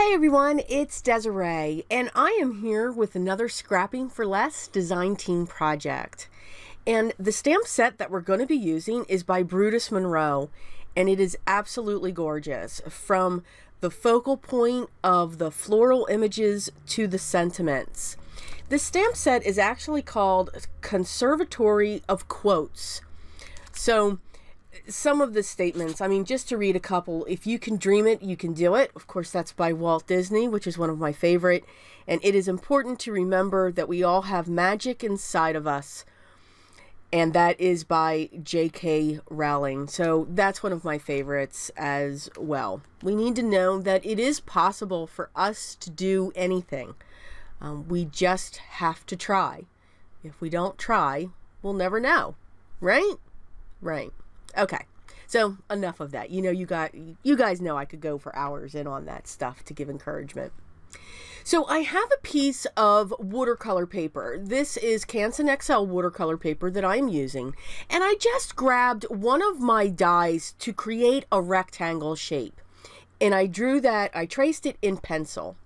Hey everyone, it's Desiree, and I am here with another Scrapping for Less design team project. And the stamp set that we're going to be using is by Brutus Monroe, and it is absolutely gorgeous. From the focal point of the floral images to the sentiments. This stamp set is actually called Conservatory of Quotes. So some of the statements, I mean, just to read a couple: if you can dream it, you can do it. Of course, that's by Walt Disney, which is one of my favorite. And it is important to remember that we all have magic inside of us. And that is by J.K. Rowling. So that's one of my favorites as well. We need to know that it is possible for us to do anything. We just have to try. If we don't try, we'll never know. Right? Right. Okay, so enough of that. You know, you guys know I could go for hours in on that stuff to give encouragement. So I have a piece of watercolor paper. This is Canson XL watercolor paper that I'm using. And I just grabbed one of my dies to create a rectangle shape. And I drew that, I traced it in pencil.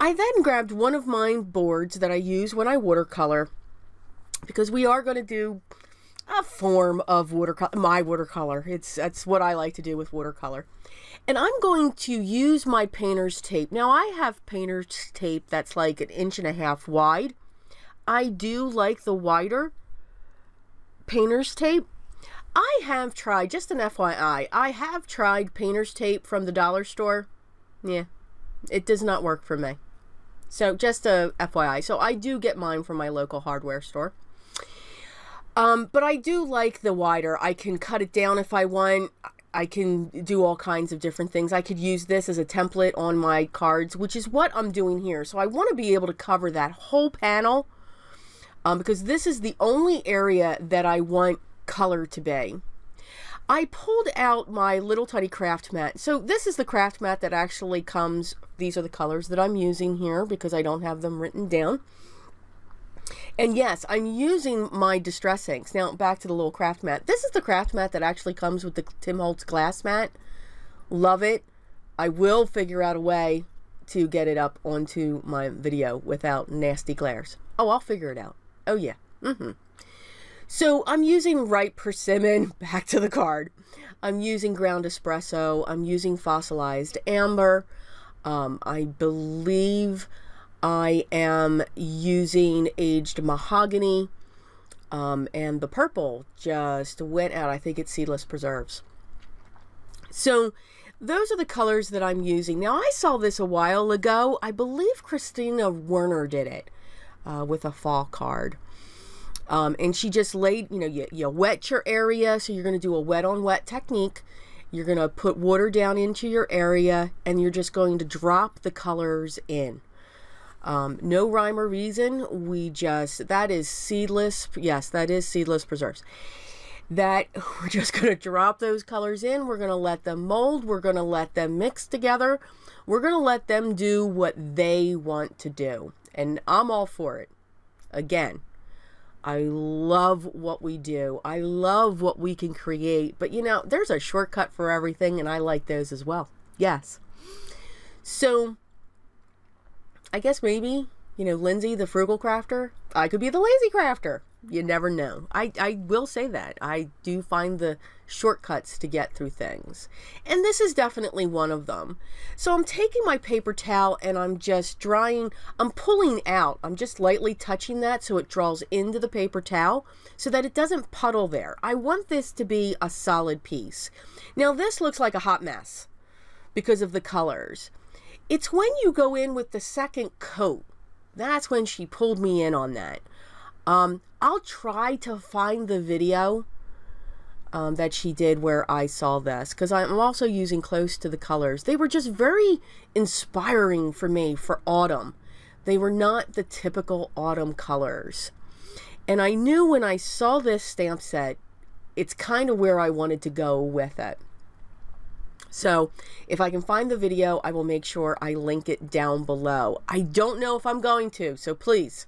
I then grabbed one of my boards that I use when I watercolor, because we are going to do a form of watercolor, my watercolor. That's what I like to do with watercolor. And I'm going to use my painter's tape. Now I have painter's tape that's like 1.5 inches wide. I do like the wider painter's tape. I have tried, just an FYI, I have tried painter's tape from the dollar store. Yeah, it does not work for me. So just a FYI. So I do get mine from my local hardware store. But I do like the wider. I can cut it down if I want. I can do all kinds of different things. I could use this as a template on my cards, which is what I'm doing here. So I want to be able to cover that whole panel, because this is the only area that I want color to be. I pulled out my little tiny craft mat. So this is the craft mat that actually comes. These are the colors that I'm using here because I don't have them written down. And yes, I'm using my Distress inks. Now, back to the little craft mat. This is the craft mat that actually comes with the Tim Holtz glass mat. Love it. I will figure out a way to get it up onto my video without nasty glares. Oh, I'll figure it out. Oh, yeah. So, I'm using Ripe Persimmon. Back to the card. I'm using ground espresso. I'm using fossilized amber. I believe I am using aged mahogany, and the purple just went out. I think it's seedless preserves. So those are the colors that I'm using. Now, I saw this a while ago. I believe Christina Werner did it with a fall card. And she just laid, you know, you wet your area. So you're going to do a wet on wet technique. You're going to put water down into your area, and you're just going to drop the colors in. No rhyme or reason. That is seedless. Yes, that is seedless preserves. That we're just going to drop those colors in. We're going to let them mold. We're going to let them mix together. We're going to let them do what they want to do. And I'm all for it. Again, I love what we do. I love what we can create. But you know, there's a shortcut for everything, and I like those as well. Yes. So I guess maybe, you know, Lindsay, the frugal crafter, I could be the lazy crafter. You never know. I will say that. I do find the shortcuts to get through things. And this is definitely one of them. So I'm taking my paper towel and I'm just drying. I'm pulling out. I'm just lightly touching that so it draws into the paper towel so that it doesn't puddle there. I want this to be a solid piece. Now this looks like a hot mess because of the colors. It's when you go in with the second coat. That's when she pulled me in on that. I'll try to find the video that she did where I saw this, because I'm also using close to the colors. They were just very inspiring for me for autumn. They were not the typical autumn colors. And I knew when I saw this stamp set, it's kind of where I wanted to go with it. So if I can find the video, I will make sure I link it down below. I don't know if I'm going to, so please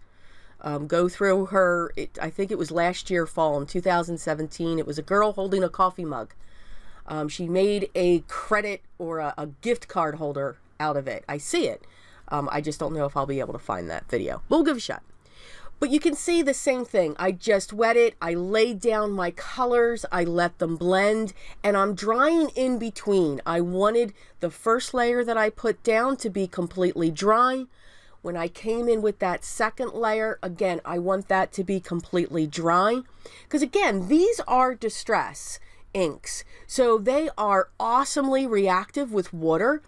go through her. I think it was last year fall in 2017. It was a girl holding a coffee mug. She made a credit or a gift card holder out of it. I see it. I just don't know if I'll be able to find that video. We'll give it a shot. But you can see the same thing. I just wet it. I laid down my colors. I let them blend. And I'm drying in between. I wanted the first layer that I put down to be completely dry. When I came in with that second layer, again, I want that to be completely dry. Because again, these are distress inks. So they are awesomely reactive with water,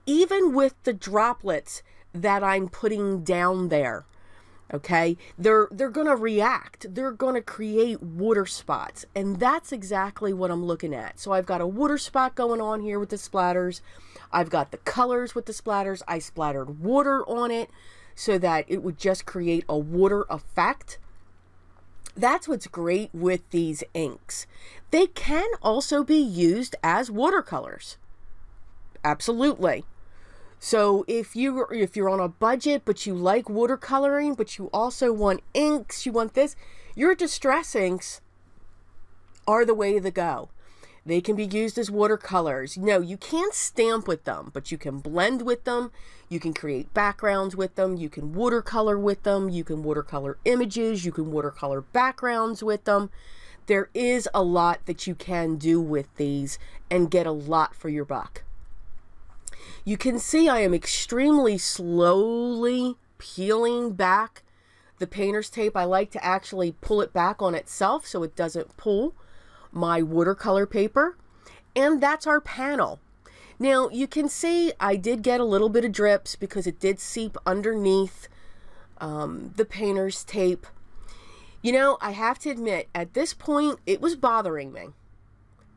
even with the droplets that I'm putting down there. Okay, they're going to react. They're going to create water spots. And that's exactly what I'm looking at. So I've got a water spot going on here with the splatters. I've got the colors with the splatters. I splattered water on it so that it would just create a water effect. That's what's great with these inks. They can also be used as watercolors. Absolutely. So if you're on a budget, but you like watercoloring, but you also want inks, you want this, your distress inks are the way to go. They can be used as watercolors. No, you can't stamp with them, but you can blend with them. You can create backgrounds with them. You can watercolor with them. You can watercolor images. You can watercolor backgrounds with them. There is a lot that you can do with these and get a lot for your buck. You can see I am extremely slowly peeling back the painter's tape. I like to actually pull it back on itself so it doesn't pull my watercolor paper. And that's our panel. Now you can see I did get a little bit of drips because it did seep underneath the painter's tape. You know, I have to admit, at this point, it was bothering me.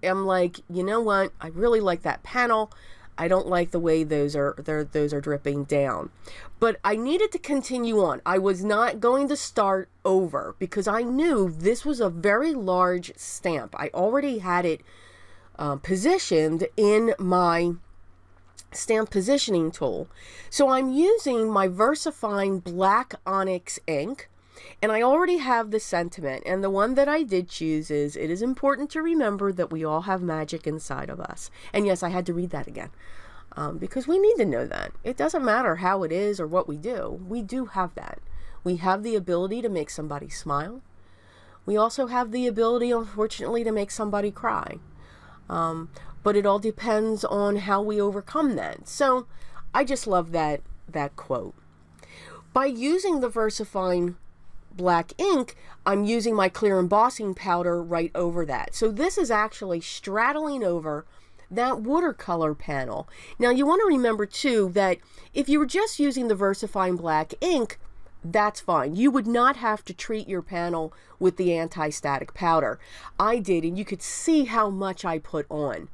I'm like, you know what? I really like that panel. I don't like the way those are dripping down. But I needed to continue on. I was not going to start over because I knew this was a very large stamp. I already had it positioned in my stamp positioning tool. So I'm using my VersaFine Black Onyx ink. And I already have the sentiment, and the one that I did choose is, it is important to remember that we all have magic inside of us. And yes, I had to read that again, because we need to know that. It doesn't matter how it is or what we do have that. We have the ability to make somebody smile. We also have the ability, unfortunately, to make somebody cry. But it all depends on how we overcome that. So I just love that quote. By using the VersaFine Black ink, I'm using my clear embossing powder right over that. So this is actually straddling over that watercolor panel. Now you want to remember too that if you were just using the VersaFine Black ink, that's fine. You would not have to treat your panel with the anti-static powder. I did, and you could see how much I put on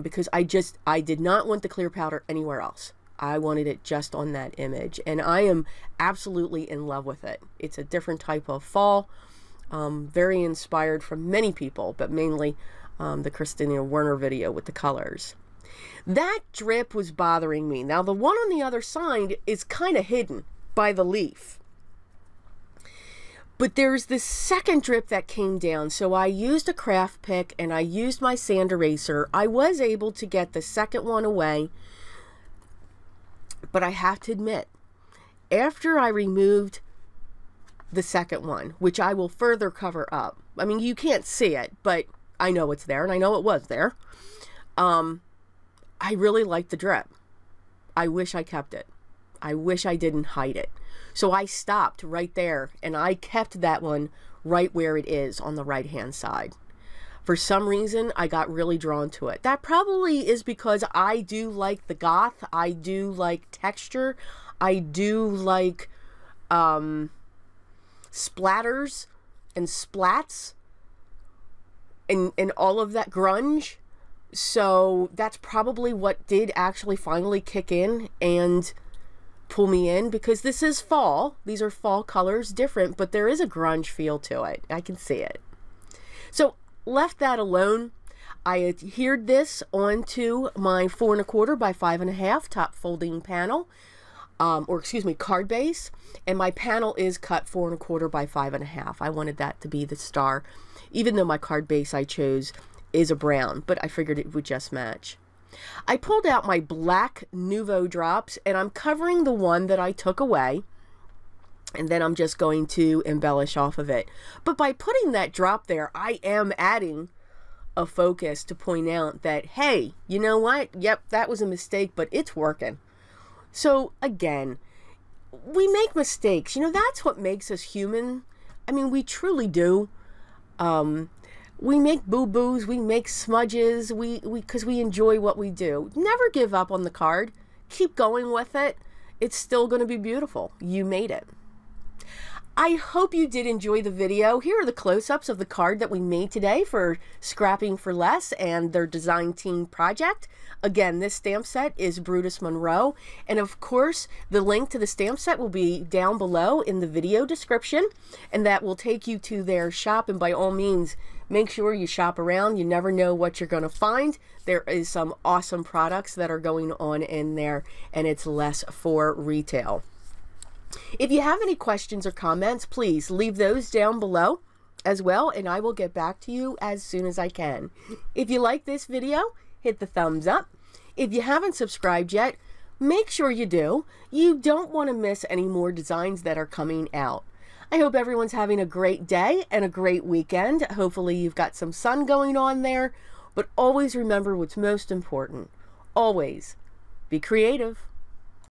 because I did not want the clear powder anywhere else. I wanted it just on that image, and I am absolutely in love with it. It's a different type of fall, very inspired from many people, but mainly the Christina Werner video with the colors. That drip was bothering me. Now the one on the other side is kind of hidden by the leaf, but there's this second drip that came down. So I used a craft pick and I used my sand eraser. I was able to get the second one away. But I have to admit, after I removed the second one, which I will further cover up, I mean, you can't see it, but I know it's there, and I know it was there. I really like the drip. I wish I kept it. I wish I didn't hide it. So I stopped right there, and I kept that one right where it is on the right-hand side. For some reason, I got really drawn to it. That probably is because I do like the goth. I do like texture. I do like splatters and splats and all of that grunge. So that's probably what did actually finally kick in and pull me in, because this is fall. These are fall colors, different, but there is a grunge feel to it. I can see it. So left that alone. I adhered this onto my 4 1/4 by 5 1/2 top folding panel, or excuse me, card base, and my panel is cut 4 1/4 by 5 1/2. I wanted that to be the star, even though my card base I chose is a brown, but I figured it would just match. I pulled out my black Nuvo drops and I'm covering the one that I took away. And then I'm just going to embellish off of it. But by putting that drop there, I am adding a focus to point out that, hey, you know what? Yep, that was a mistake, but it's working. So again, we make mistakes. You know, that's what makes us human. I mean, we truly do. We make boo-boos, we make smudges, because we enjoy what we do. Never give up on the card. Keep going with it. It's still going to be beautiful. You made it. I hope you did enjoy the video. Here are the close-ups of the card that we made today for Scrapping for Less and their design team project. Again, this stamp set is Brutus Monroe. And of course, the link to the stamp set will be down below in the video description. And that will take you to their shop. And by all means, make sure you shop around. You never know what you're going to find. There is some awesome products that are going on in there. And it's less for retail. If you have any questions or comments, please leave those down below as well, and I will get back to you as soon as I can. If you like this video, hit the thumbs up. If you haven't subscribed yet, make sure you do. You don't want to miss any more designs that are coming out. I hope everyone's having a great day and a great weekend. Hopefully you've got some sun going on there, but always remember what's most important. Always be creative.